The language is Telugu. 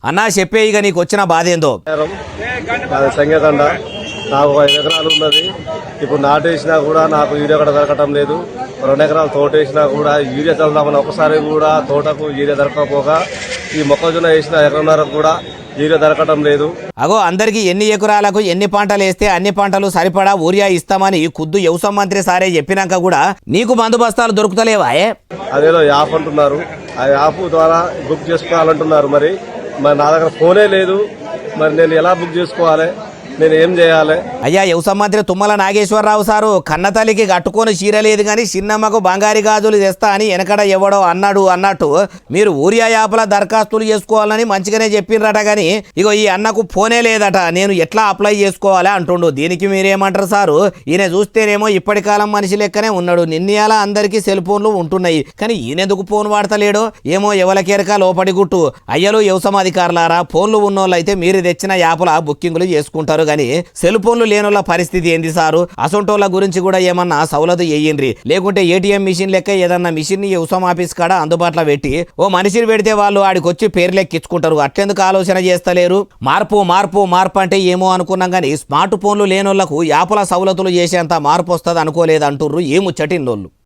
అన్నా చెప్పే ఇక నీకు వచ్చిన బాధ ఏందో. సంగేతండ నాకు 5 ఎకరాలు ఉన్నది. ఇప్పుడు నాటేసినా కూడా నాకు యూరియా కూడా దొరకటం లేదు. 2 ఎకరాలు తోటేసినా కూడా యూరియా చల్దామని ఒకసారి కూడా తోటకు యూరియా దొరకకపోగా ఈ మొక్కజొన్న వేసిన ఎకరన్నరకు కూడా యూరియా దొరకటం లేదు. అగో అందరికి ఎన్ని ఎకరాలకు ఎన్ని పంటలు వేస్తే అన్ని పంటలు సరిపడా యూరియా ఇస్తామని ఖుద్దు వ్యవసాయ మంత్రి సారే చెప్పినాక కూడా నీకు మందు బస్తాలు దొరుకుతలేవా? అదేదో యాప్ అంటున్నారు, ఆ యాప్ ద్వారా బుక్ చేసుకోవాలంటున్నారు. మరి నా దగ్గర ఫోనే లేదు. మరి నేను ఎలా బుక్ చేసుకోవాలి? నేను ఏం చేయాలి? అయ్యా వ్యవసాయ మంత్రి తుమ్మల నాగేశ్వరరావు సారు కన్నతల్లికి కట్టుకొని చీర లేదు కానీ చిన్నమ్మకు బంగారు గాజులు తెస్తా అని వెనకడ ఎవడో అన్నట్టు మీరు యూరియా యాప్ల దరఖాస్తులు చేసుకోవాలని మంచిగానే చెప్పిండ్రట కానీ ఇగో ఈ అన్నకు ఫోనే లేదట. నేను ఎట్లా అప్లై చేసుకోవాలి అంటుండు. దీనికి మీరేమంటారు సారు? ఈయన చూస్తేనేమో ఇప్పటి కాలం మనిషి లెక్కనే ఉన్నాడు. నిన్నయాల అందరికీ సెల్ ఫోన్లు ఉంటున్నాయి కానీ ఈయనెందుకు ఫోన్ వాడతలేడో ఏమో. ఎవలకేరక లోపడి గుట్టు. అయ్యలు వ్యవసాయ అధికారులారా, ఫోన్లు ఉన్నోళ్ళు అయితే మీరు తెచ్చిన యాప్ల బుకింగ్లు చేసుకుంటారు కానీ సెల్ ఫోన్లు లేనోళ్ళ పరిస్థితి ఏంది సారు? అసొంటోళ్ళ గురించి కూడా ఏమన్నా సౌలతు చేయండ్రి. లేకుంటే ఏటీఎం మిషన్ లెక్క ఏదన్నా మిషన్ ని వ్యవసాయ ఆఫీస్ కాడ అందుబాటులో పెట్టి ఓ మనిషిని పెడితే వాళ్ళు ఆడికొచ్చి పేరు లెక్కించుకుంటారు. అట్లెందుకు ఆలోచన చేస్తలేరు? మార్పు అంటే ఏమో అనుకున్నాం కానీ స్మార్ట్ ఫోన్లు లేనోళ్లకు యాప్ల సౌలతులు చేసేంత మార్పు వస్తుంది అనుకోలేదు అంటుర్రు ఏ ముచ్చటిన్నోళ్ళు.